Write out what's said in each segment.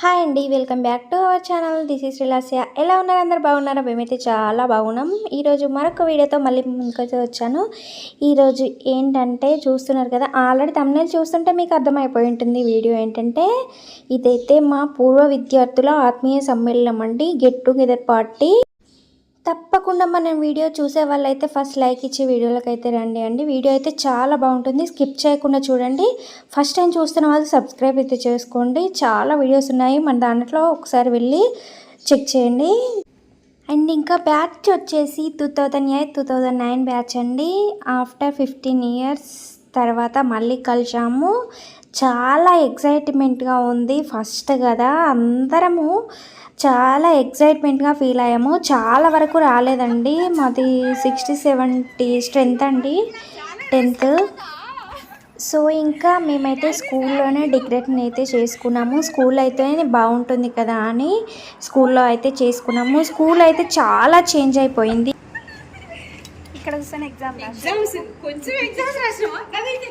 Hi అండి, welcome back to our channel. This is రిలాసియా. ఎలా ఉన్నారు? అందరు బాగున్నారా? మేమైతే చాలా బాగున్నాం. ఈరోజు మరొక వీడియోతో మళ్ళీ ముందుకైతే వచ్చాను. ఈరోజు ఏంటంటే చూస్తున్నారు కదా, ఆల్రెడీ థంబ్నెయిల్ చూస్తుంటే మీకు అర్థమైపోయి ఉంటుంది. వీడియో ఏంటంటే ఇదైతే మా పూర్వ విద్యార్థుల ఆత్మీయ సమ్మేళనం అండి, గెట్ టుగెదర్ పార్టీ. తప్పకుండా మన వీడియో చూసే వాళ్ళైతే ఫస్ట్ లైక్ ఇచ్చి వీడియోలోకి అయితే రండి అండి. వీడియో అయితే చాలా బాగుంటుంది, స్కిప్ చేయకుండా చూడండి. ఫస్ట్ టైం చూస్తున్న వాళ్ళు సబ్స్క్రైబ్ అయితే చేసుకోండి. చాలా వీడియోస్ ఉన్నాయి మన దాంట్లో, ఒకసారి వెళ్ళి చెక్ చేయండి. అండ్ ఇంకా బ్యాచ్ వచ్చేసి 2008-2009 బ్యాచ్ అండి. ఆఫ్టర్ 15 years తర్వాత మళ్ళీ కలిసాము. చాలా ఎక్సైట్మెంట్గా ఉంది. ఫస్ట్ కదా, అందరము చాలా ఎక్సైట్మెంట్గా ఫీల్ అయ్యాము. చాలా వరకు రాలేదండి, మాది 60-70 స్ట్రెంత్ అండి 10th. సో ఇంకా మేమైతే స్కూల్లోనే డెకరేషన్ అయితే చేసుకున్నాము. స్కూల్ అయితే బాగుంటుంది కదా అని స్కూల్లో అయితే చేసుకున్నాము. స్కూల్ అయితే చాలా చేంజ్ అయిపోయింది. ఇక్కడ చూస్తాను ఎగ్జామ్స్ కొంచెం ఎగ్జామ్స్ రాసినావా కదైతే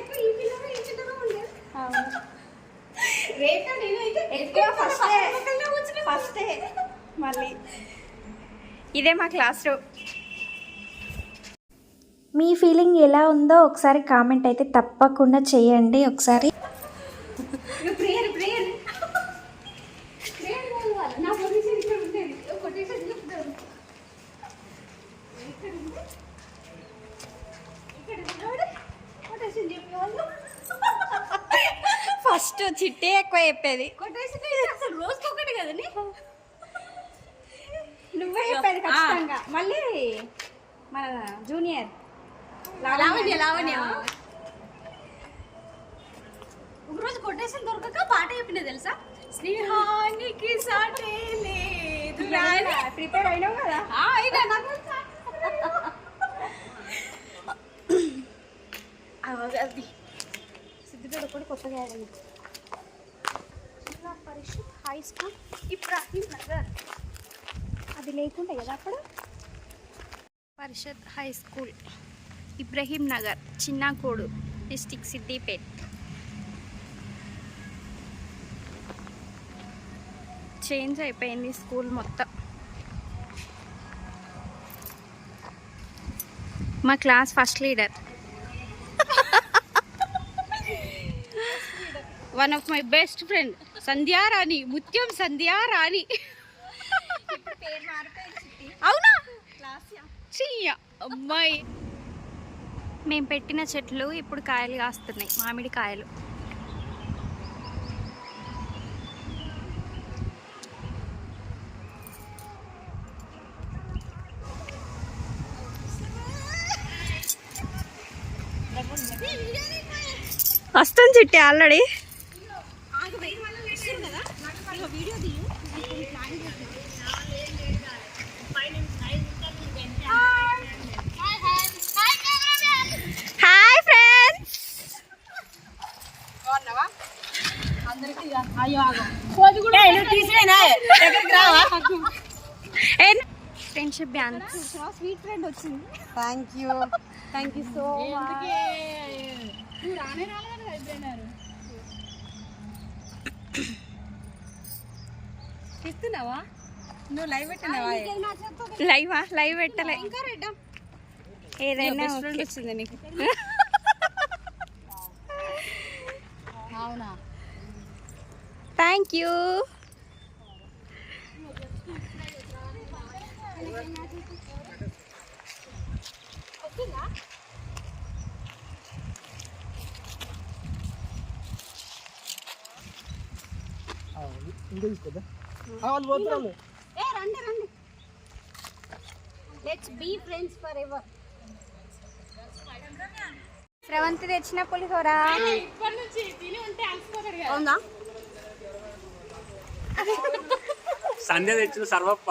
రేఖ నేనైతే ఎక్కువ ఫస్ట్ మళ్ళీ ఇదే మా క్లాస్ రూమ్. మీ ఫీలింగ్ ఎలా ఉందో ఒకసారి కామెంట్ అయితే తప్పకుండా చేయండి. ఒకసారి ఫస్ట్ చిట్టే ఎక్కువ చెప్పేది, రోజుకొకటి కదా నువ్వే చెప్పేది ఖచ్చితంగా. మళ్ళీ మన జూనియర్ లావణ్య ఒకరోజు కొటేషన్ దొరకక పాట చెప్పినది తెలుసా, స్నేహానికి సాటే లేదు. ప్రిపేర్ అయినావు కదా? అది సిద్దిపేట కూడా కొత్తగా జిల్లా పరిషత్ హై స్కూల్ ఇబ్రాహీం నగర్, అది లేకుండా కదా అక్కడ. Parishad high school Ibrahim Nagar, Chinnakodu, district Siddipet. Change అయిపోయింది స్కూల్ మొత్తం. మా class first leader, one of my best friend Sandhyarani, Muthyam Sandhyarani. అవునా? అమ్మాయి మేము పెట్టిన చెట్లు ఇప్పుడు కాయలు కాస్తున్నాయి, మామిడి కాయలు. వస్తుంది చిట్టి already. Hi friends, friendship dance. Sweet friend వచ్చింది. Thank you so much. ఇస్తున్నావా నువ్వు? లైవ్ పెట్టినావా? లైవ్ పెట్టలే ఇంకా. ఏదైనా వచ్చింది నీకు? అవునా? Thank you. శ్రవంతి తెచ్చిన పులిహోర. సంధ్య తెచ్చిన సర్వప్ప.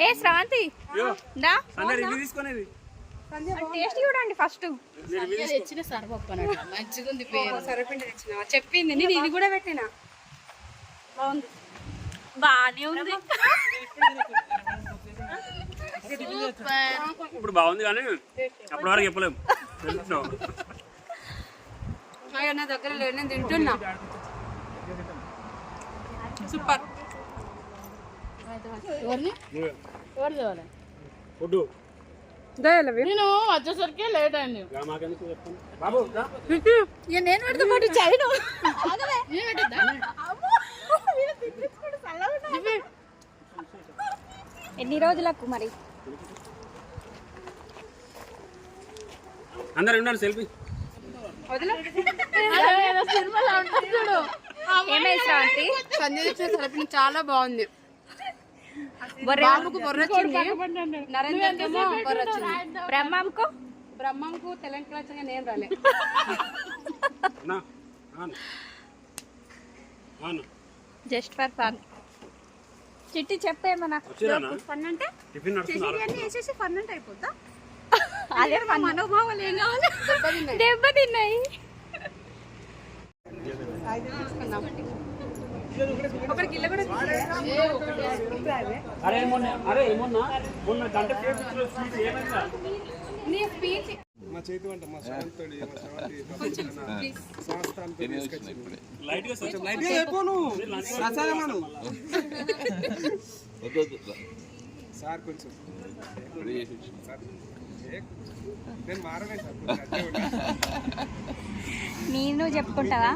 ఏ శ్రవంతి తీసుకునేది టేస్ట్ చూడండి ఫస్ట్. తెచ్చిన సర్వప్ప మంచిగా ఉంది పేరు. సర్వపిండి తెచ్చినావా? చెప్పింది నేను, ఇది కూడా పెట్టినా. బాగుంది, బాగానే ఉంది. ఇప్పుడు బాగుంది కానీ అప్పటి వరకు చెప్పలేము. అయ్యో నా దగ్గర లేదు, నేను తింటున్నా. సూపర్. ఎవరిని ఎవరు తేవాలి? నేను వచ్చేసరికి లేట్ అయింది. నేను పెడితే పాటు చైను ఎన్ని రోజులకు మరి? అందరు ఉన్నారు సెల్ఫీ. సినిమాలో ఉంటుంది చూడు. ఏమైంది సంజయ్ సెల్ఫీ చాలా బాగుంది. బాబుకు బొర్ర వచ్చింది, నరేంద్రకేమో బొర్ర వచ్చింది. బ్రహ్మంకు తెలంగాణ వచ్చింది, నేను రాలే. Just for fun. చిట్టి చెప్పేమన్నా ఫన్ అంటే వేసేసి ఫన్ అంటే అయిపోతా. అదే మనోభావాలు ఏం కావాలి? దెబ్బ తిన్నాయి. ఒకరికి ఇల్లు కూడా నీ స్పీచ్ మా చేతి వంట మా శ్రవంతుడి సార్ కొంచెం నేను మారనే సార్ నేను చెప్పుకుంటావా?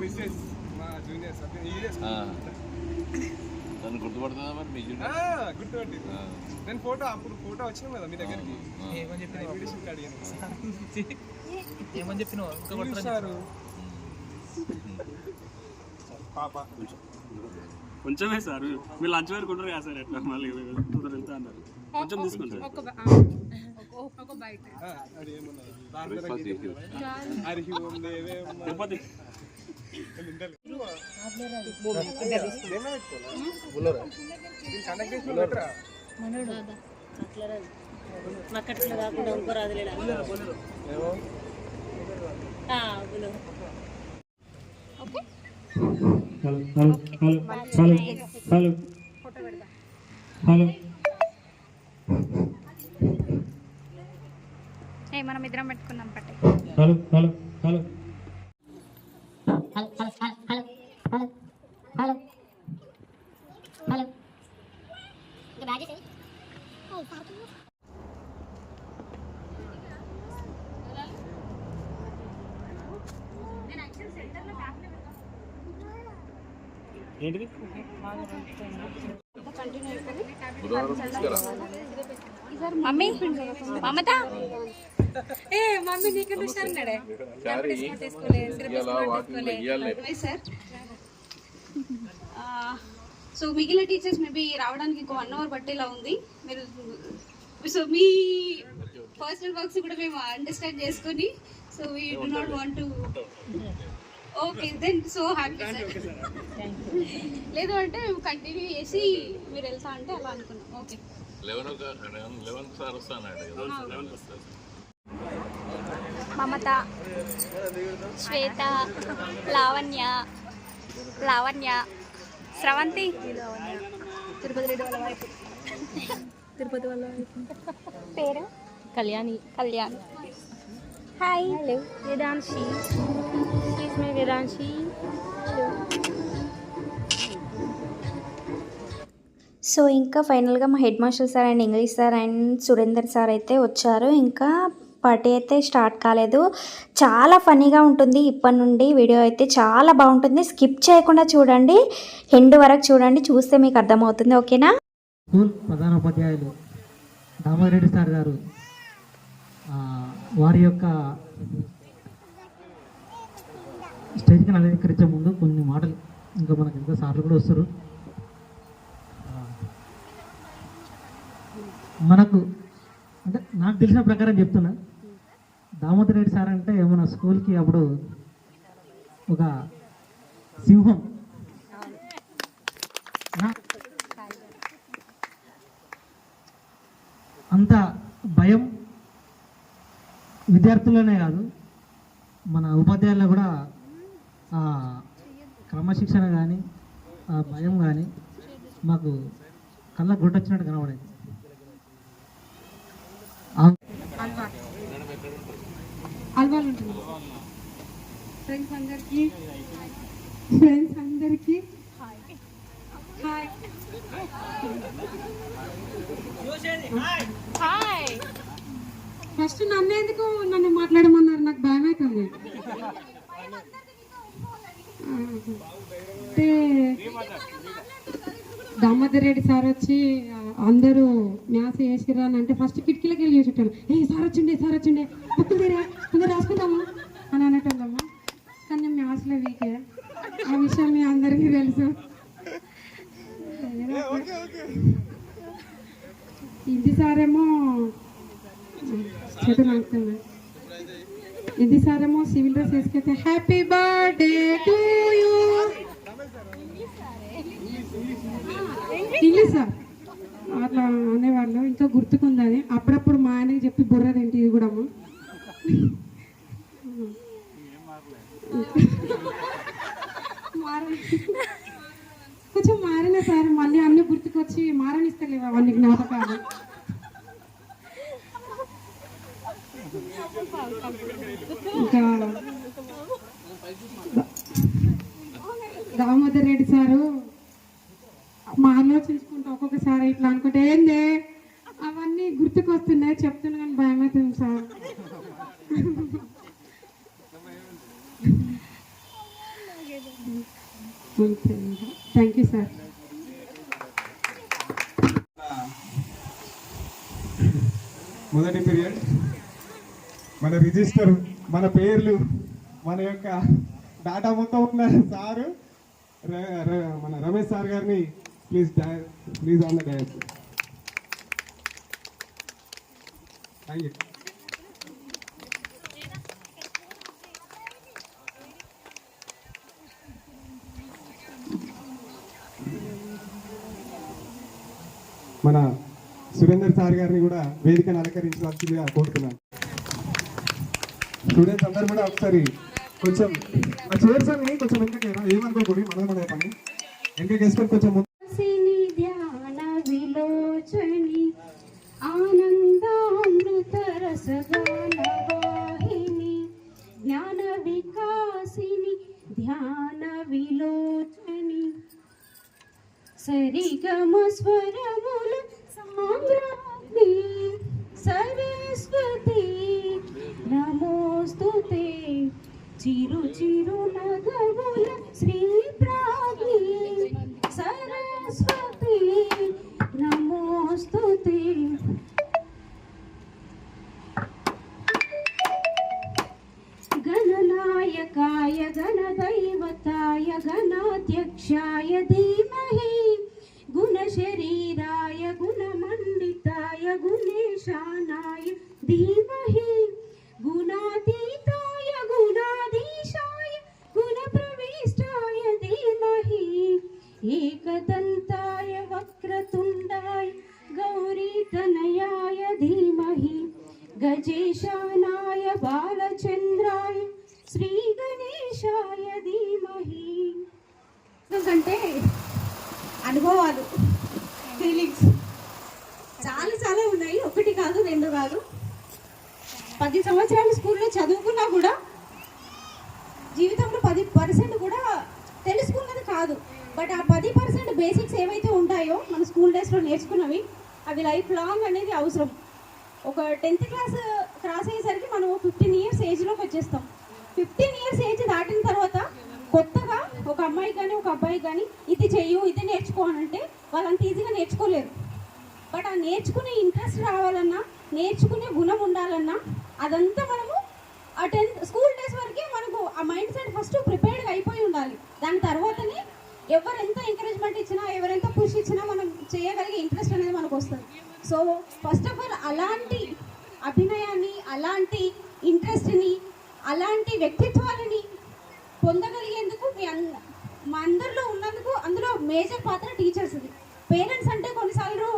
మా జూనియర్ సార్ నన్ను గుర్తుపడుతుందా మరి మీ గుర్తుపట్టి నేను అప్పుడు ఫోటో వచ్చినాం కదా మీ దగ్గరికి ఏమని చెప్పినావు సారు పాప కొంచెమే సార్, మీరు లంచ్ వరకు ఉంటారు కదా సార్, ఎట్లా మళ్ళీ వెళ్తా అన్నారు. కొంచెం తీసుకుంటారు. ఒక బయట అది ఏమన్నా తిరుపతి మనం ఇద్దరం పెట్టుకుందాం పట్టే. ఏంటిది? మమ్మీ మమత మమ్మీ నీకు సార్ సో మిగిలిన టీచర్స్ మేబీ రావడానికి ఇంకో 1 అవర్ పట్టేలా ఉంది. మీరు సో మీ పర్సనల్ వర్క్స్ కూడా మేము అండర్స్టాండ్ చేసుకొని, so we do not want to okay then so happy sir. లేదు అంటే మేము కంటిన్యూ చేసి మీరు వెళ్తా అంటే అలా అనుకున్నాం. ఓకే 11 సార్ వస్తాను. మమత, శ్వేత, లావణ్య, స్రవంతి, తిరుపతి వాళ్ళ పేరు కళ్యాణి. హాయ్. వేదాంశి. సో ఇంకా ఫైనల్గా మా head master sir and English sir and Surender sir అయితే వచ్చారు. ఇంకా పార్టీ అయితే స్టార్ట్ కాలేదు. చాలా ఫనీగా ఉంటుంది. ఇప్పటి నుండి వీడియో అయితే చాలా బాగుంటుంది. స్కిప్ చేయకుండా చూడండి, ఎండ్ వరకు చూడండి, చూస్తే మీకు అర్థమవుతుంది. ఓకేనా? స్కూల్ ప్రధానోపాధ్యాయులు దామోదరెడ్డి సార్ గారు వారి యొక్క స్టేజ్కి అలంకరించే ముందు కొన్ని మాటలు, ఇంకా మనకి ఇంకా సార్లు కూడా వస్తారు. మనకు అంటే నాకు తెలిసిన ప్రకారం చెప్తున్నా, దామోదర్ రెడ్డి సార్ అంటే మన స్కూల్కి అప్పుడు ఒక సింహం. అంత భయం విద్యార్థుల్లోనే కాదు, మన ఉపాధ్యాయుల్లో కూడా ఆ క్రమశిక్షణ కానీ ఆ భయం కానీ మాకు కళ్ళకు గుట్టొచ్చినట్టు కనబడేది. ఫ్రెండ్స్ అందరికీ హాయ్. ఫస్ట్ నన్ను మాట్లాడమన్నారు, నాకు భయం అవుతుంది. అంటే దామోదర్ రెడ్డి సార్ వచ్చి అందరూ మ్యాథ్స్ వేసిరా అని అంటే ఫస్ట్ కిటికీలకి వెళ్ళి చూసేటోళ్ళు, సార్ వచ్చిండే కొందరు రాసుకుందాము అని అనేటోళ్ళము. కానీ నేను మ్యాథ్స్లో వీకే, ఆ విషయం మీ అందరికీ తెలుసు. ఇది సారేమో సివిల్ డ్రెస్ వేసుకెళ్తే happy birthday to you English sir అట్లా అనేవాళ్ళు. ఇంకా గుర్తుకుందని అప్పుడప్పుడు మా ఆయనకి చెప్పి బుర్ర తింటి ఇది కూడా కొంచెం మారిన సార్, మళ్ళీ అన్ని గుర్తుకొచ్చి మారనిస్తలేవు అవన్నీ జ్ఞాపకాలు. ఇంకా దామోదర్ రెడ్డి సారు మా ఆలోచించుకుంటా ఒక్కొక్కసారి ఇట్లా అనుకుంటే ఏందే అవన్నీ గుర్తుకొస్తున్నాయి, చెప్తున్నా కానీ భయం అవుతుంది సార్. Thank you sir. మొదటి పీరియడ్ మన రిజిస్టర్, మన పేర్లు, మన యొక్క డాటా మొత్తం ఉన్న సారు మన రమేష్ సార్ గారిని please on the dais. Thank you. మన సురేందర్ సార్ గారిని కూడా వేదికను అలంకరించవలసిందిగా కోరుతున్నాను. స్టూడెంట్స్ అందరూ కూడా ఒకసారి కొంచెం ఆ చైర్స్ అని కొంచెం వెనకకి ఏమనుకోకూడదు, మన పని వెనకకి వేసుకొని కొంచెం ధ్యాన విలోచని ఆనందామృత రసగానవాహిని జ్ఞాన వికాసిని ధ్యాన విలోచని సరిగమ స్వరముల సామ్రాజ్ఞి సరస్వతి నమోస్తుతే చిరు చిరు నగముల శ్రీ ప్రాజ్ఞి సరస్వతి నమోస్తుతే. గణనాయకాయ గణదైవతాయ గణాధ్యక్షాయ ధీమహి గుణశరీరాయ గుణమండితాయ గుణేశానాయ ధీమహి గుణాతీతాయ గుణాధీశాయ గుణప్రవిష్టాయ ధీమహి ఏకదంతాయ వక్రతుండాయ గౌరీతనయాయ ధీమహి గజేశానాయ బాలచంద్రాయ శ్రీ గణేశాయ ధీమహి. ఎందుకంటే అనుభవాలు, ఫీలింగ్స్ చాలా ఉన్నాయి, ఒకటి కాదు రెండు కాదు. 10 సంవత్సరాలు స్కూల్లో చదువుకున్నా కూడా జీవితంలో 10% కూడా తెలుసుకున్నది కాదు. బట్ ఆ 10% బేసిక్స్ ఏవైతే ఉంటాయో మన స్కూల్ డేస్లో నేర్చుకున్నవి అవి లైఫ్ లాంగ్ అనేది అవసరం. ఒక 10th క్లాస్ క్రాస్ అయ్యేసరికి మనం 15 ఇయర్స్ ఏజ్లోకి వచ్చేస్తాం. 15 ఇయర్స్ ఏజ్ దాటిన తర్వాత కొత్తగా ఒక అమ్మాయి కానీ ఒక అబ్బాయి కానీ ఇది చెయ్యు ఇది నేర్చుకో అంటే వాళ్ళు అంత ఈజీగా నేర్చుకోలేరు. బట్ ఆ నేర్చుకునే ఇంట్రెస్ట్ రావాలన్నా, నేర్చుకునే గుణం ఉండాలన్నా అదంతా మనము ఆ 10th స్కూల్ డేస్ వరకే మనకు ఆ మైండ్ సెట్ ఫస్ట్ ప్రిపేర్డ్గా అయిపోయి ఉండాలి. దాని తర్వాతనే ఎవరెంత ఎంకరేజ్మెంట్ ఇచ్చినా, ఎవరెంత పుష్ ఇచ్చినా మనం చేయగలిగే ఇంట్రెస్ట్ అనేది మనకు వస్తుంది. సో ఫస్ట్ ఆఫ్ ఆల్ అలాంటి అభినయాన్ని, అలాంటి ఇంట్రెస్ట్ని, అలాంటి వ్యక్తిత్వాలని పొందగలిగేందుకు మా అందరిలో ఉన్నందుకు అందులో మేజర్ పాత్ర టీచర్స్ది. పేరెంట్స్ అంటే కొన్నిసార్లు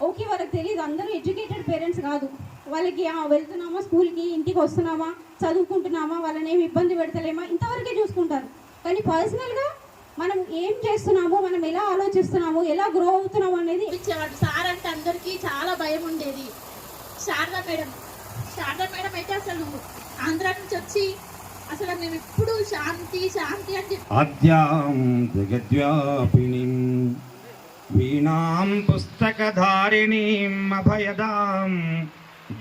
ఓకే వాళ్ళకి తెలియదు, అందరూ ఎడ్యుకేటెడ్ పేరెంట్స్ కాదు. వాళ్ళకి వెళ్తున్నామా స్కూల్కి, ఇంటికి వస్తున్నామా, చదువుకుంటున్నామా, వాళ్ళని ఏమి ఇబ్బంది పెడతలేమా ఇంతవరకే చూసుకుంటారు. కానీ పర్సనల్గా మనం ఏం చేస్తున్నామో, మనం ఎలా ఆలోచిస్తున్నామో, ఎలా గ్రో అవుతున్నామో అనేది ఇచ్చేవాడు. సార్ అంటే అందరికీ చాలా భయం ఉండేది. శారదా మేడం అయితే అసలు ఆంధ్ర నుంచి వచ్చి అసలు మేము ఎప్పుడు శాంతి శాంతి అని చెప్పి ఆద్యాం జగద్వ్యాపినీం వీణాం పుస్తకధారిణీం అభయదాం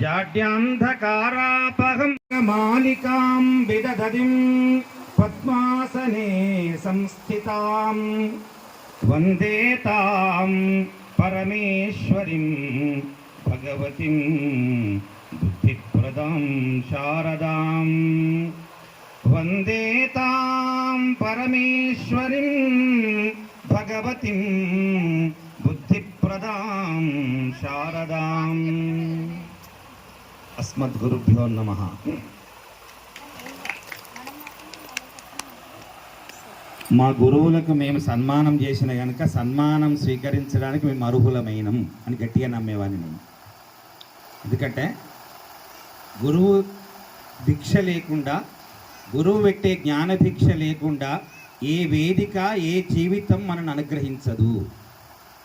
జాడ్యాంధకారాపహం మాలికాం విదధతిం పద్మాసనే సంస్థితాం వందే తాం పరమేశ్వరీం భగవతిం బుద్ధిప్రదాం శారదాం వందే తాం పరమేశ్వరీం భగవతిం బుద్ధిప్రదాం శారదాం. అస్మద్గురుభ్యో నమః. మా గురువులకు మేము సన్మానం చేసిన కనుక సన్మానం స్వీకరించడానికి మేము అర్హులమైనం అని గట్టిగా నమ్మేవాడిని నేను. ఎందుకంటే గురువు దీక్ష లేకుండా, గురువు పెట్టే జ్ఞాన దీక్ష లేకుండా ఏ వేదిక, ఏ జీవితం మనను అనుగ్రహించదు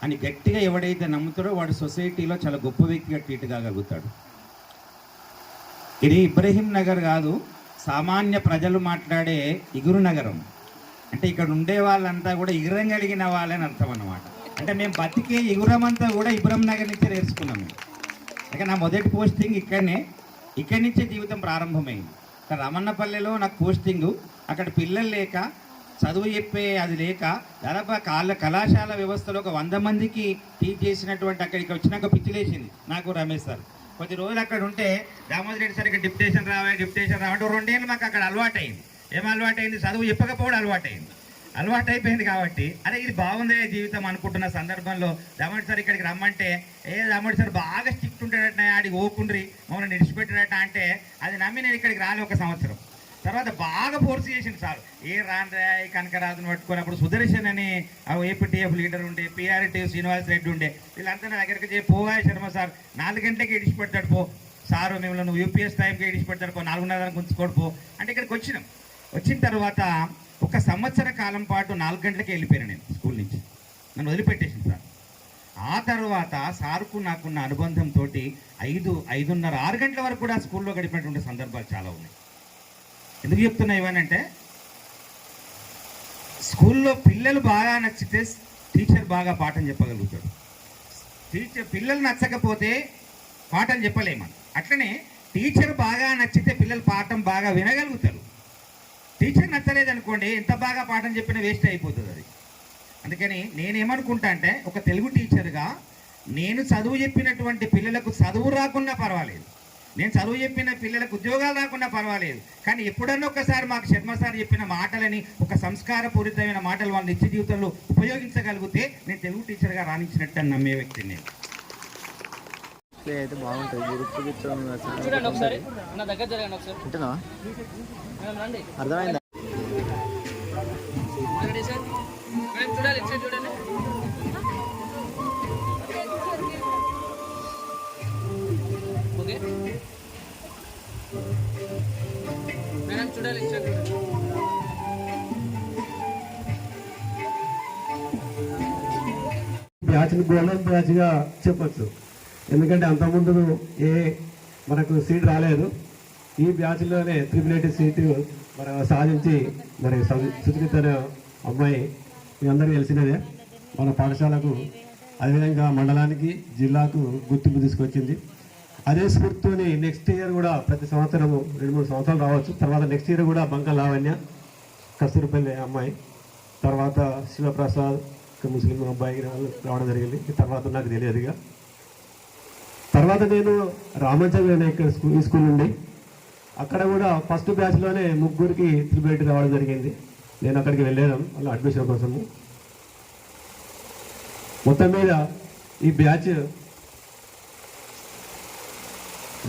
అని గట్టిగా ఎవడైతే నమ్ముతాడో వాడు సొసైటీలో చాలా గొప్ప వ్యక్తిగా ట్రీట్ కాగలుగుతాడు. ఇది ఇబ్రహీం నగర్ కాదు, సామాన్య ప్రజలు మాట్లాడే ఇగురు నగరం. అంటే ఇక్కడ ఉండే వాళ్ళంతా కూడా ఇగురం కలిగిన వాళ్ళని అర్థం అన్నమాట. అంటే మేము బతికే ఇగురమంతా కూడా ఇబ్రహీం నగర్ నుంచే నేర్చుకున్నాము. ఇక నా మొదటి పోస్టింగ్ ఇక్కడి నుంచే జీవితం ప్రారంభమైంది. రమన్నపల్లెలో నాకు పోస్టింగు, అక్కడ పిల్లలు లేక, చదువు చెప్పే అది లేక, దాదాపు కళాశాల వ్యవస్థలో ఒక 100 మందికి టీచ్ చేసినటువంటి అక్కడికి వచ్చినాక పిచ్చిలేసింది నాకు రమేష్ సార్. కొద్ది రోజులు అక్కడ ఉంటే దామోదర్ రెడ్డి సార్ ఇక్కడ డిప్యుటేషన్ రావంటే 2 ఏళ్ళు మాకు అక్కడ అలవాటైంది. ఏం అలవాటైంది? చదువు చెప్పకపోవడం అలవాటైపోయింది. కాబట్టి అరే ఇది బాగుందే జీవితం అనుకుంటున్న సందర్భంలో దామోదర్ సార్ ఇక్కడికి రమ్మంటే, దామోదర్ సార్ బాగా స్ట్రిక్ట్ ఉంటాడట, ఆడికి ఓకుండ్రి మమ్మల్ని నిడిచిపెట్టాడట అంటే అది నమ్మి నేను ఇక్కడికి రాలే. 1 సంవత్సరం తర్వాత బాగా ఫోర్స్ చేసింది సార్. రాండ్రా కనకరాజును పట్టుకొని అప్పుడు సుదర్శన్ అని ఏపీటీఎఫ్ లీడర్ ఉండే, పిఆర్టీ శ్రీనివాస్ రెడ్డి ఉండే, వీళ్ళంతా నా దగ్గరికి పోగా శర్మ సార్ 4 గంటలకి ఇడిచిపెట్టాడు పో సారు, మిమ్మల్ని నువ్వు యూపీఎస్ టైంకి ఇడిచిపెట్టాడు పో, 4:30 ఉంచుకోడు పో అంటే ఇక్కడికి వచ్చినాం. వచ్చిన తర్వాత 1 సంవత్సర కాలం పాటు 4 గంటలకే వెళ్ళిపోయాను నేను స్కూల్ నుంచి. నన్ను వదిలిపెట్టేసింది సార్. ఆ తర్వాత సార్కు నాకున్న అనుబంధంతో 5:30, 6 గంటల వరకు కూడా స్కూల్లో గడిపినటువంటి సందర్భాలు చాలా ఉన్నాయి. ఎందుకు చెప్తున్నా ఇవనంటే, స్కూల్లో పిల్లలు బాగా నచ్చితే టీచర్ బాగా పాఠం చెప్పగలుగుతాడు. పిల్లలు నచ్చకపోతే పాఠం చెప్పలేమని. అట్లనే టీచర్ బాగా నచ్చితే పిల్లలు పాఠం బాగా వినగలుగుతారు. టీచర్ నచ్చలేదనుకోండి, ఎంత బాగా పాఠం చెప్పినా వేస్ట్ అయిపోతుంది అది. అందుకని నేనేమనుకుంటా అంటే, ఒక తెలుగు టీచర్గా నేను చదువు చెప్పినటువంటి పిల్లలకు చదువు రాకున్నా పర్వాలేదు, నేను చదువు చెప్పిన పిల్లలకు ఉద్యోగాలు రాకున్నా పర్వాలేదు, కానీ ఎప్పుడన్నా ఒకసారి మాకు శర్మ సార్ చెప్పిన మాటలని, ఒక సంస్కారపూరితమైన మాటలు వాళ్ళ నిత్య జీవితంలో ఉపయోగించగలిగితే నేను తెలుగు టీచర్గా రాణించినట్టు అని నమ్మే వ్యక్తిని నేను. అయితే బాగుంటుంది. చూడండి ఒకసారి, నా దగ్గర జరగండి ఒకసారి. అర్థమైందా? చూడాలి, చూడండి. ఓకే మేడం, చూడాలి. బ్యాచ్ని గోల్డెన్ బ్యాచ్గా చెప్పచ్చు. ఎందుకంటే అంతకుముందు మనకు సీట్ రాలేదు. ఈ బ్యాచ్లోనే 380 సీటు మనం సాధించి, మరి సుచిత అనే అమ్మాయి మీ అందరికీ తెలిసినదే, మన పాఠశాలకు అదేవిధంగా మండలానికి, జిల్లాకు గుర్తింపు తీసుకొచ్చింది. అదే స్ఫూర్తితోని నెక్స్ట్ ఇయర్ కూడా ప్రతి సంవత్సరము 2-3 సంవత్సరాలు రావచ్చు. తర్వాత నెక్స్ట్ ఇయర్ కూడా బంక లావణ్య, కస్తూరిపల్లి అమ్మాయి, తర్వాత శివప్రసాద్ ముస్లిం అబ్బాయి రావడం జరిగింది. తర్వాత నాకు తెలియదుగా. తర్వాత నేను రామంచంద్ర ఇక్కడ ఈ స్కూల్ నుండి, అక్కడ కూడా ఫస్ట్ బ్యాచ్లోనే 3కి 380 రావడం జరిగింది. నేను అక్కడికి వెళ్ళాను అలా అడ్మిషన్ కోసము. మొత్తం మీద ఈ బ్యాచ్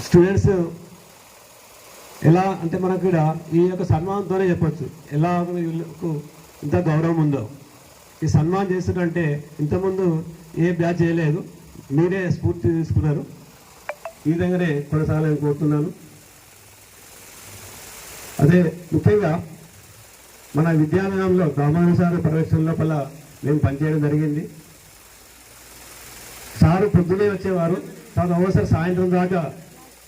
స్టూడెంట్స్ ఎలా అంటే మనకు ఇక్కడ ఈ యొక్క సన్మానంతోనే చెప్పచ్చు ఎలా వీళ్ళకు ఇంత గౌరవం ఉందో. ఈ సన్మానం చేస్తుంటే ఇంతకుముందు ఏ బ్యాచ్ చేయలేదు, మీరే స్ఫూర్తి తీసుకున్నారు. ఈ విధంగానే కొనసాగాలని కోరుతున్నాను. అదే ముఖ్యంగా మన విద్యాలయంలో దామోదర్ సార్ పర్యవేక్షణ లోపల మేము పనిచేయడం జరిగింది. సారు పొద్దునే వచ్చేవారు, సార్ ఓసారి సాయంత్రం దాకా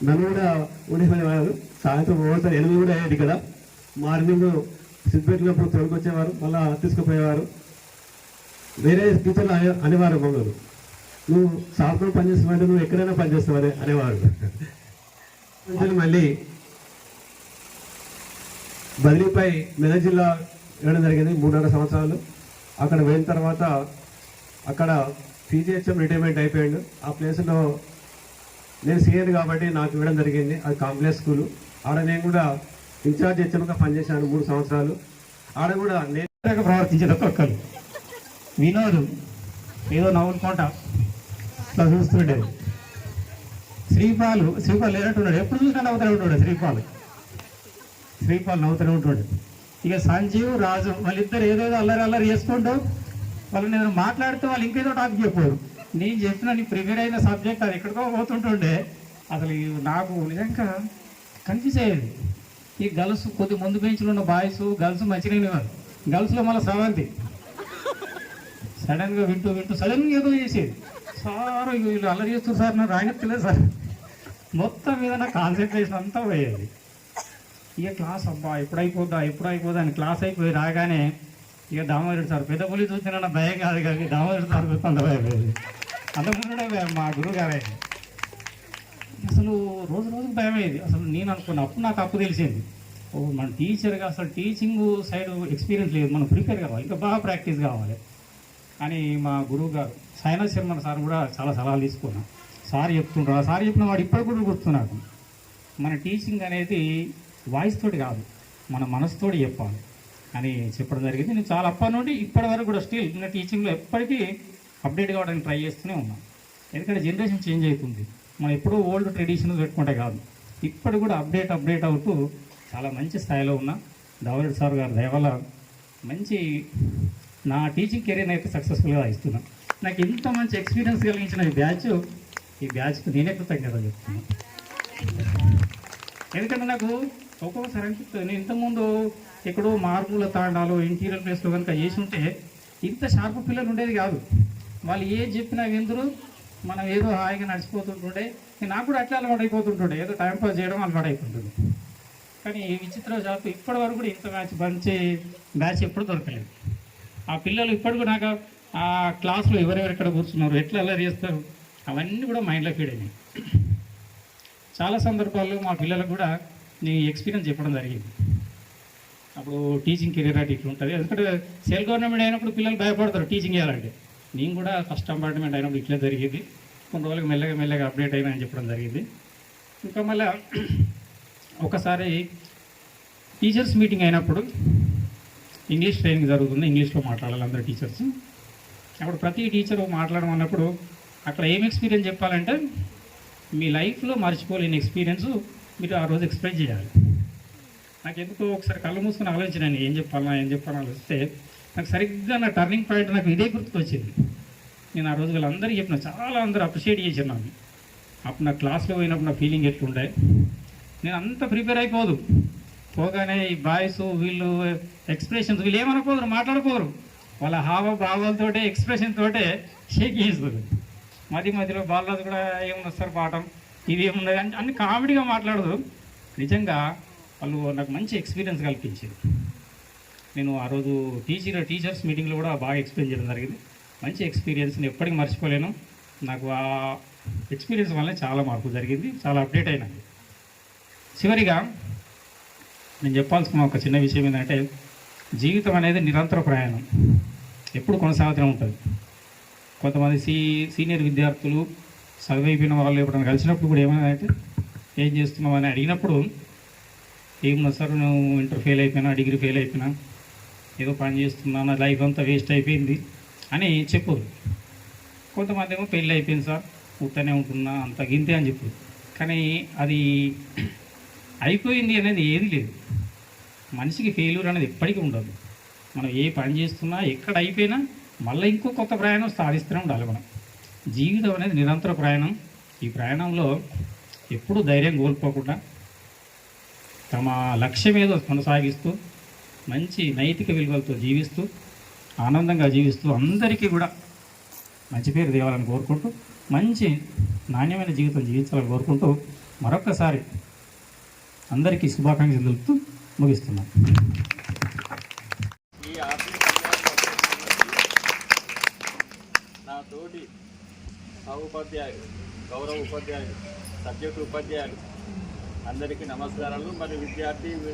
నన్ను కూడా ఉండేవారు. సాయంత్రం ఓసారి 8 కూడా అయ్యేది ఇక్కడ. మార్నింగ్ సిద్ధిపేటలో తోలుకొచ్చేవారు, మళ్ళీ తీసుకుపోయేవారు. వేరే టీచర్లు అనేవారు మమ్మల్ని, నువ్వు సాఫ్ట్వేర్ పనిచేస్తావంటే నువ్వు ఎక్కడైనా పనిచేస్తావని అనేవారు. మళ్ళీ బదిలీపై మెదక్ జిల్లా వెళ్ళడం జరిగింది 3.5 సంవత్సరాలు. అక్కడ వెళ్ళిన తర్వాత అక్కడ పీజీహెచ్ఎం రిటైర్మెంట్ అయిపోయాడు. ఆ ప్లేస్లో నేను సీనియర్ కాబట్టి నాకు ఇవ్వడం జరిగింది. అది కాంప్లెక్స్ స్కూలు. ఆడ నేను కూడా ఇన్ఛార్జ్ హెచ్ఎంగా పనిచేశాను 3 సంవత్సరాలు. ఆడ కూడా నేను ప్రవర్తించిన ఒక్కరు వినోద్ ఏదో నవ్వుకుంటా ఇట్లా చూస్తుండేది. శ్రీపాల్ లేనట్టున్నాడు, ఎప్పుడు చూసినా నవ్వుతూనే ఉంటాడు. శ్రీపాల్ నవ్వుతూనే ఉంటాడు. ఇక సంజీవ్ రాజు వాళ్ళిద్దరు ఏదేదో అల్లరి చేసుకుంటూ వాళ్ళు నేను మాట్లాడితే వాళ్ళు ఇంకేదో టాపిక్ చెప్పారు. నేను చెప్పిన నీ ప్రిపేర్ అయిన సబ్జెక్ట్ అది ఎక్కడికో పోతుంటుండే. అసలు నాకు నిజంగా కన్ఫ్యూజ్ అయ్యేది. ఈ గర్ల్స్ కొద్ది ముందు బెంచ్లో ఉన్న బాయ్స్ గర్ల్స్ మంచిగా వినేవారు. గర్ల్స్లో మళ్ళీ స్రవంతి సడన్గా వింటూ సడన్గా ఏదో చేసేది. సార్ వీళ్ళు అల్లరి చేస్తారు సార్, నాకు రాయనట్లేదు సార్. మొత్తం మీద నా కాన్సన్ట్రేషన్ అంతా పోయేది. ఇక క్లాస్ అబ్బా ఎప్పుడు అయిపోద్దా అని క్లాస్ అయిపోయి రాగానే ఇక దామోదరుడు సార్ పెద్ద పులి చూసిన భయం కాదు కానీ దామోదరుడు సార్ చూస్తుంటే భయం లేదు. అంతకుముందే మా గురువు గారే. అసలు రోజుకు భయం అయ్యేది. అసలు నేను అనుకున్న అప్పుడు నాకు అప్పు తెలిసింది, మన టీచర్గా అసలు టీచింగ్ సైడ్ ఎక్స్పీరియన్స్ లేదు, మనం ప్రిపేర్ కావాలి, ఇంకా బాగా ప్రాక్టీస్ కావాలి అని మా గురువు గారు సైనా శర్మ సార్ కూడా చాలా సలహాలు తీసుకున్నాం. సార్ చెప్తుంటారు, ఆ సార్ చెప్పిన వాడు ఇప్పటికి కూడా గుర్తున్నాడు. మన టీచింగ్ అనేది వాయిస్ తోటి కాదు, మన మనసుతోటి చెప్పాలి అని చెప్పడం జరిగింది. నేను చాలా అప్పటి నుండి ఇప్పటి వరకు కూడా స్టిల్ నా టీచింగ్లో ఎప్పటికీ అప్డేట్ కావడానికి ట్రై చేస్తూనే ఉన్నాం. ఎందుకంటే జనరేషన్ చేంజ్ అవుతుంది. మనం ఎప్పుడూ ఓల్డ్ ట్రెడిషన్స్ పెట్టుకుంటే కాదు, ఇప్పుడు కూడా అప్డేట్ అవుతూ చాలా మంచి స్థాయిలో ఉన్నా. దామోదరుడు సార్ గారి దయ వల్ల మంచి నా టీచింగ్ కెరీర్ అయితే సక్సెస్ఫుల్గా ఇస్తున్నాను. నాకు ఇంత మంచి ఎక్స్పీరియన్స్ కలిగించిన ఈ బ్యాచ్కి నేనే కృతజ్ఞతలు చెప్తున్నాను. ఎందుకంటే నాకు ఒక్కొక్కసారి అనిపిస్తుంది, నేను ఇంతకుముందు ఎక్కడో మారుమూల తాండాలు ఇంటీరియర్ ప్లేస్లో కనుక చేసి ఉంటే ఇంత షార్ప్ పిల్లలు ఉండేది కాదు. వాళ్ళు ఏది చెప్పినా విందురు, మనం ఏదో హాయిగా నడిచిపోతుంటుండే. నాకు కూడా అట్లా అలవాటు అయిపోతుంటుండే, ఏదో టైంపాస్ చేయడం అలవాటు అయిపోతుంది. కానీ ఈ విచిత్ర షాప్ ఇప్పటి వరకు కూడా ఇంత మంచి బ్యాచ్ ఎప్పుడు దొరకలేదు. ఆ పిల్లలు ఇప్పటికి కూడా నాకు ఆ క్లాస్లో ఎవరెవరు ఎక్కడ కూర్చున్నారు, ఎట్లా అల్లరి చేస్తారు, అవన్నీ కూడా మైండ్లో ఫీడ్ అయినాయి. చాలా సందర్భాల్లో మా పిల్లలకు కూడా నేను ఎక్స్పీరియన్స్ చెప్పడం జరిగింది. అప్పుడు టీచింగ్ కెరీర్ అంటే ఇట్లా ఉంటుంది. ఎందుకంటే సెల్ గవర్నమెంట్ అయినప్పుడు పిల్లలు భయపడతారు టీచింగ్ చేయాలంటే. నేను కూడా ఫస్ట్ కంపార్ట్మెంట్ అయినప్పుడు ఇట్లా జరిగింది. కొన్ని రోజులకు మెల్లగా అప్డేట్ అయినా అని చెప్పడం జరిగింది. ఇంకా మళ్ళీ ఒకసారి టీచర్స్ మీటింగ్ అయినప్పుడు ఇంగ్లీష్ ట్రైనింగ్ జరుగుతుంది, ఇంగ్లీష్లో మాట్లాడాలి అందరు టీచర్స్. అప్పుడు ప్రతి టీచర్ మాట్లాడమన్నప్పుడు అక్కడ ఏం ఎక్స్పీరియన్స్ చెప్పాలంటే మీ లైఫ్లో మర్చిపోలేని ఎక్స్పీరియన్స్ మీరు ఆ రోజు ఎక్స్ప్లెయిన్ చేయాలి. నాకు ఎందుకో ఒకసారి కళ్ళు మూసుకొని ఆలోచించాను, ఏం చెప్పాలని ఆలోచిస్తే నాకు సరిగ్గా నా టర్నింగ్ పాయింట్ నాకు ఇదే గుర్తుకొచ్చింది. నేను ఆ రోజు వాళ్ళందరికీ చెప్పిన, చాలా అందరూ అప్రిషియేట్ చేశాను. అప్పుడు నా క్లాస్లో పోయినప్పుడు నా ఫీలింగ్ ఎట్లుండే, నేను అంత ప్రిపేర్ అయిపోదు పోగానే ఈ బాయ్స్ వీళ్ళు ఎక్స్ప్రెషన్స్ వీళ్ళు ఏమనుకోరు, మాట్లాడుకోరు, వాళ్ళ హావభావాలతోటే ఎక్స్ప్రెషన్ తోటే షేక్ చేస్తారు. మధ్యలో బాలరాజు కూడా ఏముంది సార్ పాఠం ఇది ఏమున్నది అంటే అన్ని కామెడీగా మాట్లాడదు. నిజంగా వాళ్ళు నాకు మంచి ఎక్స్పీరియన్స్ కల్పించారు. నేను ఆ రోజు టీచర్స్ మీటింగ్లో కూడా బాగా ఎక్స్ప్లెయిన్ చేయడం జరిగింది. మంచి ఎక్స్పీరియన్స్ని ఎప్పటికీ మర్చిపోలేను. నాకు ఆ ఎక్స్పీరియన్స్ వల్ల చాలా మార్పు జరిగింది, చాలా అప్డేట్ అయినాయి. చివరిగా నేను చెప్పాల్సిన ఒక చిన్న విషయం ఏంటంటే, జీవితం అనేది నిరంతర ప్రయాణం, ఎప్పుడు కొనసాగుతూనే ఉంటుంది. కొంతమంది సీనియర్ విద్యార్థులు చదివైపోయిన వాళ్ళు ఎప్పుడైనా కలిసినప్పుడు కూడా ఏమైనా అంటే ఏం చేస్తున్నావు అని అడిగినప్పుడు, ఏమన్నా సార్ నువ్వు ఇంటర్ ఫెయిల్ అయిపోయినా, డిగ్రీ ఫెయిల్ అయిపోయినా, ఏదో పని చేస్తున్నా, నా లైఫ్ అంతా వేస్ట్ అయిపోయింది అని చెప్పరు. కొంతమంది ఏమో పెళ్ళి అయిపోయింది సార్, ఉత్తనే ఉంటున్నా, అంత గింతే అని చెప్పు. కానీ అది అయిపోయింది అనేది ఏది లేదు. మనిషికి ఫెయిల్యూర్ అనేది ఎప్పటికీ ఉండదు. మనం ఏ పని చేస్తున్నా, ఎక్కడ అయిపోయినా మళ్ళీ ఇంకో కొత్త ప్రయాణం సాధిస్తూనే ఉండాలి. మనం జీవితం అనేది నిరంతర ప్రయాణం. ఈ ప్రయాణంలో ఎప్పుడూ ధైర్యం కోల్పోకుండా తమ లక్ష్యం ఏదో కొనసాగిస్తూ మంచి నైతిక విలువలతో జీవిస్తూ ఆనందంగా జీవిస్తూ అందరికీ కూడా మంచి పేరు తేవాలని కోరుకుంటూ, మంచి నాణ్యమైన జీవితం జీవించాలని కోరుకుంటూ మరొక్కసారి అందరికీ శుభాకాంక్షలు తెలుపుతూ ముగిస్తున్నాను. ఈ ఆఫీస్ నా తోటి ఉపాధ్యాయులు, గౌరవ ఉపాధ్యాయులు, సబ్జెక్టు ఉపాధ్యాయులు అందరికీ నమస్కారాలు. మరి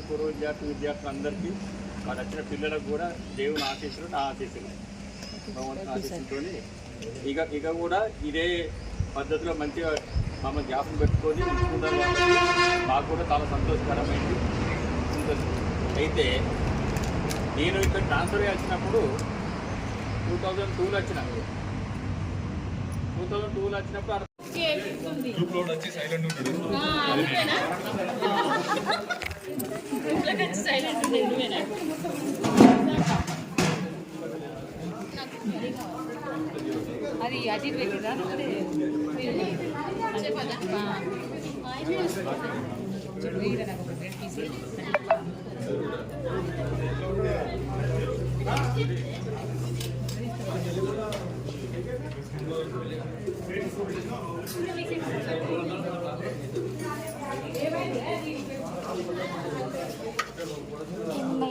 పూర్వ విద్యార్థులందరికీ మరి వచ్చిన పిల్లలకు కూడా దేవుని ఆశీస్సులు, నా ఆశీస్సులు, భగవంతుని ఆశీస్సులతో ఇక కూడా ఇదే పద్ధతిలో మంచిగా మమ్మల్ని జ్ఞాపకం పెట్టుకొని ఉంచుకుంటారు కాబట్టి మాకు కూడా చాలా సంతోషకరమైంది ఉంటుంది. అయితే నేను ఇక్కడ ట్రాన్స్ఫర్ వచ్చినప్పుడు 2002లో వచ్చిన 2002లో వచ్చినప్పుడు అది అజీర్ పెట్టిరా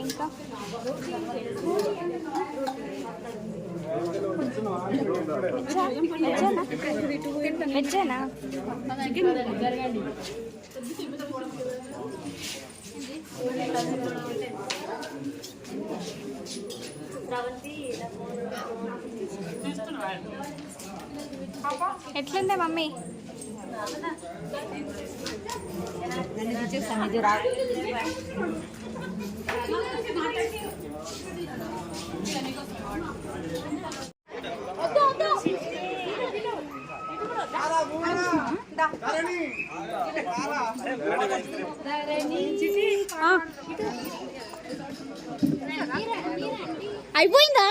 ఇంకా వెజ్జేనా? ఎట్లుందే మమ్మీ? అయిపోయిందా?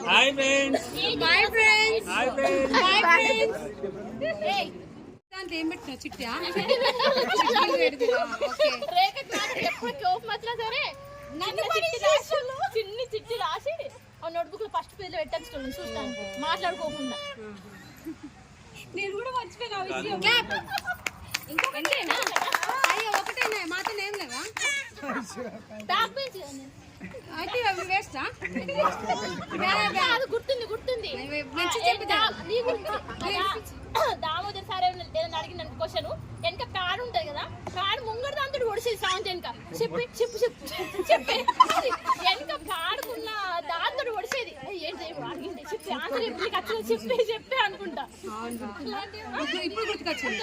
Hi friends, bye friends, hi friends, bye friends. ఏం పెట్టినా చిట్టా చిన్ని చిట్టి రాసి ఆ నోట్బుక్ లో ఫస్ట్ పేజ్ లో పెట్టచ్చు చూస్తాను మాట్లాడుకోకుండా. నేను కూడా మర్చిపోయినా విషయం. ఇంకొకటేనా? అయ్యో ఒకటేనా? మాతో ఏం లేవా? బ్యాక్ పేజ్ అయితే అవి వేస్తా. గుర్తుంది గుర్తుంది మంచి చెప్తా. దామోదర్ సార్ ఏదైనా అడిగిన క్వశ్చన్ వెనక ప్యాడ్ ఉంటది కదా, ప్యాడ్ ముంగడు దాంతో ఒడిసేది సాంగ్ వెనక చెప్పి చెప్పు చెప్పు చెప్పి వెనక ప్యాడ్కున్న దాంతో ఒడిసేది. ఏంటి అడిగింది చెప్పి ఆన్సర్ చెప్పి చెప్పి అనుకుంటా. ఇప్పుడు గుర్తుకొచ్చింది.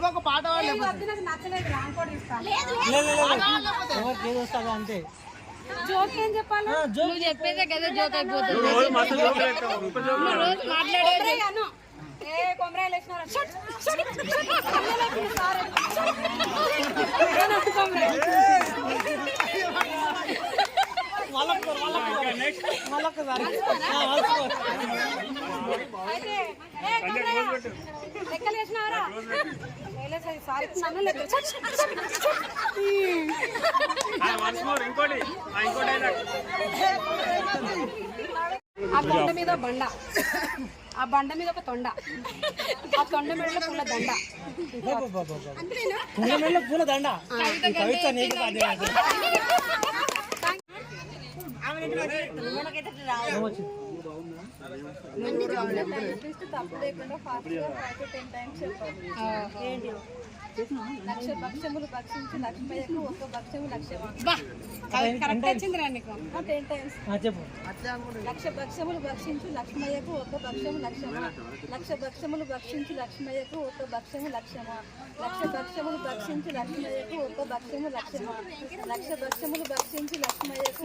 ఒక పాట నచ్చలేదు రాంకోడ్ ఇస్తాను. అంతే జోక్ ఏం చెప్పాలి? నువ్వు చెప్పేదే కదా జోక్ అయిపోతుంది. రోజు మస్తు జోకులు వేస్తావు. ఒక్క జోకు నువ్వు రోజు మాట్లాడేది ఏ కొమరాయిలు వేసినారా? అయితే లెక్కలు వేసినారా? సారీ నన్ను లెక్క ఇంకోటి ఆ కొండ మీద బండ, ఆ బండ మీద ఒక తొండ, ఆ తొండ మెడలో పూల దండ. పూల దండ తప్పు లేకుండా ఫాస్ట్ గా 5 to 10 times చెప్పాలి. లక్ష భక్ష్యములు భక్షించి లక్ష్మయ్యకు ఒక్క భక్ష్యము లక్ష్యమా? కరెక్ట్ వచ్చిందిరా నీకు. 10 times చెప్పు. లక్ష భక్ష్యములు భక్షించి లక్ష్మయ్యకు ఒక్క భక్ష్యము లక్ష్యమా? లక్ష భక్ష్యములు భక్షించి లక్ష్మయ్యకు ఒక్క భక్ష్యము లక్ష్యమా? లక్ష భక్ష్యములు భక్షించి లక్ష్మయ్యకు ఒక్క భక్ష్యము లక్ష్యమా? లక్ష భక్ష్యములు భక్షించి లక్ష్మయ్యకు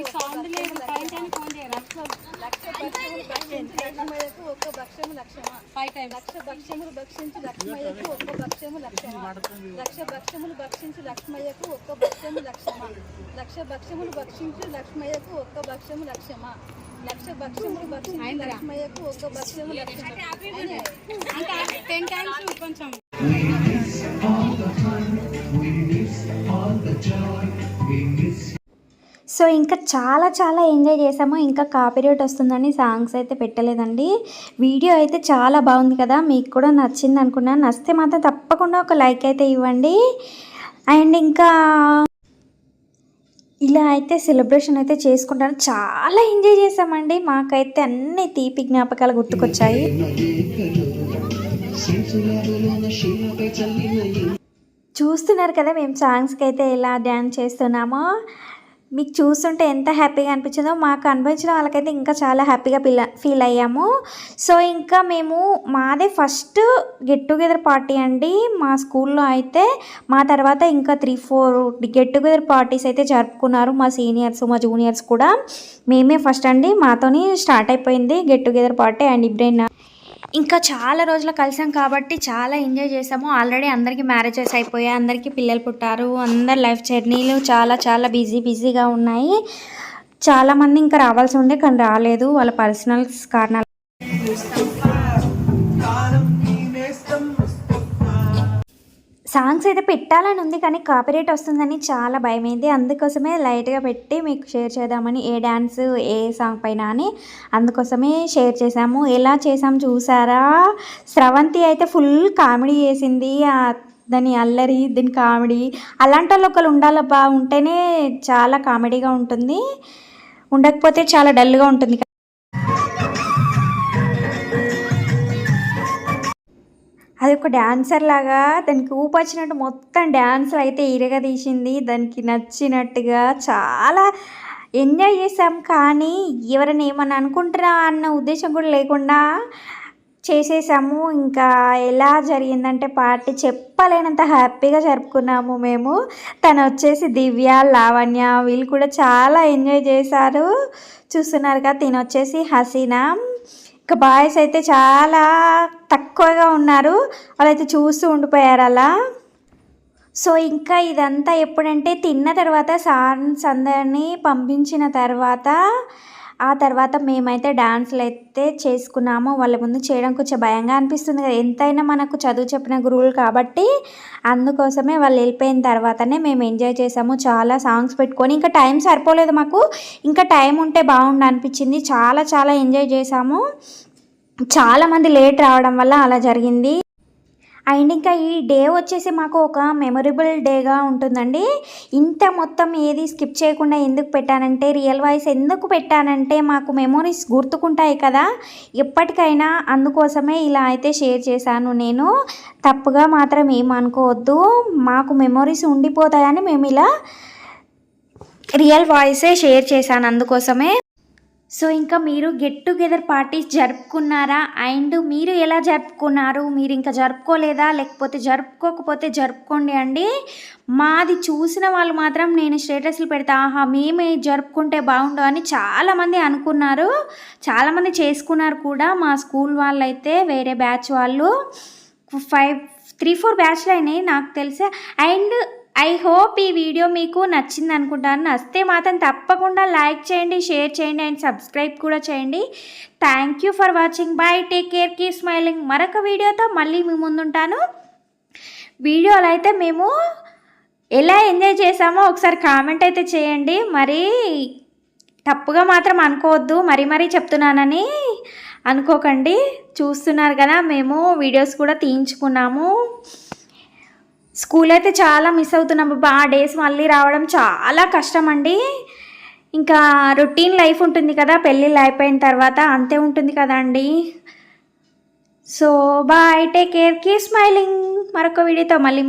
లక్ష భక్ష్యములు భక్షించి లక్ష్మయ్యకు ఒక్క భక్ష్యము లక్ష్యమా? 5 times లక్ష భక్ష్యములు భక్షించి లక్ష్మయ్యకు ఒక్క భక్ష్యము లక్ష్యమా? లక్ష భక్ష్యములు భక్షించి లక్ష్మయ్యకు ఒక్క భక్ష్యము లక్ష్యమా? లక్ష భక్ష్యములు భక్షించి లక్ష్మయ్యకు ఒక్క భక్ష్యము లక్ష్యమా? సో ఇంకా చాలా చాలా ఎంజాయ్ చేసాము. ఇంకా కాపీరైట్ వస్తుందని సాంగ్స్ అయితే పెట్టలేదండి. వీడియో అయితే చాలా బాగుంది కదా, మీకు కూడా నచ్చింది అనుకున్నాను. నచ్చితే మాత్రం తప్పకుండా ఒక లైక్ అయితే ఇవ్వండి. అండ్ ఇంకా ఇలా అయితే సెలబ్రేషన్ అయితే చేసుకుంటాను. చాలా ఎంజాయ్ చేసామండి. మాకైతే అన్ని తీపి జ్ఞాపకాలు గుర్తుకొచ్చాయి. చూస్తున్నారు కదా మేము సాంగ్స్కి అయితే ఎలా డ్యాన్స్ చేస్తున్నామో. మీకు చూస్తుంటే ఎంత హ్యాపీగా అనిపించిందో, మాకు అనిపించిన వాళ్ళకైతే ఇంకా చాలా హ్యాపీగా ఫీల్ అయ్యాము. సో ఇంకా మేము మాదే ఫస్ట్ గెట్ టుగెదర్ పార్టీ అండి మా స్కూల్లో అయితే. మా తర్వాత ఇంకా 3-4 గెట్ టుగెదర్ పార్టీస్ అయితే జరుపుకున్నారు మా సీనియర్స్, మా జూనియర్స్ కూడా. మేమే ఫస్ట్ అండి, మాతోని స్టార్ట్ అయిపోయింది గెట్ టుగెదర్ పార్టీ. అండ్ ఇప్పుడైనా ఇంకా చాలా రోజులు కలిసాం కాబట్టి చాలా ఎంజాయ్ చేసాము. ఆల్రెడీ అందరికీ మ్యారేజెస్ అయిపోయాయి, అందరికీ పిల్లలు పుట్టారు, అందరి లైఫ్ జర్నీలు చాలా చాలా బిజీగా ఉన్నాయి. చాలామంది ఇంకా రావాల్సి ఉండే కానీ రాలేదు, వాళ్ళ పర్సనల్ కారణాలు. సాంగ్స్ అయితే పెట్టాలని ఉంది కానీ కాపీరైట్ వస్తుందని చాలా భయమైంది. అందుకోసమే లైట్గా పెట్టి మీకు షేర్ చేద్దామని, ఏ డ్యాన్స్ ఏ సాంగ్ పైన అని అందుకోసమే షేర్ చేసాము. ఎలా చేసాము చూసారా? స్రవంతి అయితే ఫుల్ కామెడీ చేసింది. దాని అల్లరి, దీని కామెడీ. అలాంటి వాళ్ళు ఒకరు ఉండాలబ్బా, ఉంటేనే చాలా కామెడీగా ఉంటుంది, ఉండకపోతే చాలా డల్గా ఉంటుంది. అది ఒక డాన్సర్ లాగా దానికి ఊపొచ్చినట్టు మొత్తం డ్యాన్స్లు అయితే ఇరగదీసింది. దానికి నచ్చినట్టుగా చాలా ఎంజాయ్ చేసాం. కానీ ఎవరైనా ఏమన్నా అనుకుంటారా అన్న ఉద్దేశం కూడా లేకుండా చేసేసాము. ఇంకా ఎలా జరిగిందంటే పార్టీ చెప్పలేనంత హ్యాపీగా జరుపుకున్నాము మేము. తను వచ్చేసి దివ్య, లావణ్య, వీళ్ళు కూడా చాలా ఎంజాయ్ చేశారు. చూస్తున్నారు కదా, తిను వచ్చేసి హసీనా. ఇంకా బాయ్స్ అయితే చాలా తక్కువగా ఉన్నారు, వాళ్ళైతే చూస్తూ ఉండిపోయారు అలా. సో ఇంకా ఇదంతా ఎప్పుడంటే తిన్న తర్వాత సాంగ్స్ అందరినీ పంపించిన తర్వాత, ఆ తర్వాత మేమైతే డాన్స్లు అయితే చేసుకున్నాము. వాళ్ళ ముందు చేయడం కొంచెం భయంగా అనిపిస్తుంది కదా, ఎంతైనా మనకు చదువు చెప్పిన గురువులు కాబట్టి. అందుకోసమే వాళ్ళు వెళ్ళిపోయిన తర్వాతనే మేము ఎంజాయ్ చేసాము. చాలా సాంగ్స్ పెట్టుకొని ఇంకా టైం సరిపోలేదు మాకు, ఇంకా టైం ఉంటే బాగుండు అనిపించింది. చాలా చాలా ఎంజాయ్ చేసాము. చాలామంది లేట్ రావడం వల్ల అలా జరిగింది. అండ్ ఇంకా ఈ డే వచ్చేసి మాకు ఒక మెమొరబుల్ డేగా ఉంటుందండి. ఇంత మొత్తం ఏది స్కిప్ చేయకుండా ఎందుకు పెట్టానంటే, రియల్ వాయిస్ ఎందుకు పెట్టానంటే మాకు మెమొరీస్ గుర్తుకుంటాయి కదా ఎప్పటికైనా, అందుకోసమే ఇలా అయితే షేర్ చేశాను. నేను తప్పుగా మాత్రం ఏమనుకోవద్దు, మాకు మెమొరీస్ ఉండిపోతాయని మేము ఇలా రియల్ వాయిసే షేర్ చేశాను, అందుకోసమే. సో ఇంకా మీరు గెట్ టుగెదర్ పార్టీస్ జరుపుకున్నారా? అండ్ మీరు ఎలా జరుపుకున్నారు? మీరు ఇంకా జరుపుకోలేదా? లేకపోతే జరుపుకోకపోతే జరుపుకోండి అండి. మాది చూసిన వాళ్ళు మాత్రం నేను స్టేటస్లు పెడతా, ఆహా మేమే జరుపుకుంటే బాగుండు అని చాలామంది అనుకున్నారు, చాలామంది చేసుకున్నారు కూడా. మా స్కూల్ వాళ్ళు అయితే వేరే బ్యాచ్ వాళ్ళు 3-4 బ్యాచ్లు అయినాయి నాకు తెలిసి. అండ్ ఐ హోప్ ఈ వీడియో మీకు నచ్చింది అనుకుంటాను. నచ్చితే మాత్రం తప్పకుండా లైక్ చేయండి, షేర్ చేయండి అండ్ సబ్స్క్రైబ్ కూడా చేయండి. Thank you for watching. Bye, take care, keep smiling. మరొక వీడియోతో మళ్ళీ మీ ముందుంటాను. వీడియోలో అయితే మేము ఎలా ఎంజాయ్ చేసామో ఒకసారి కామెంట్ అయితే చేయండి. మరి తప్పుగా మాత్రం అనుకోవద్దు, మరీ చెప్తున్నానని అనుకోకండి. చూస్తున్నారు కదా, మేము వీడియోస్ కూడా తీయించుకున్నాము. స్కూల్ అయితే చాలా మిస్ అవుతున్నాం బాబా. ఆ డేస్ మళ్ళీ రావడం చాలా కష్టం అండి. ఇంకా రొటీన్ లైఫ్ ఉంటుంది కదా, పెళ్ళిళ్ళు అయిపోయిన తర్వాత అంతే ఉంటుంది కదండి. So bye, take care, keep smiling. మరొక వీడియోతో మళ్ళీ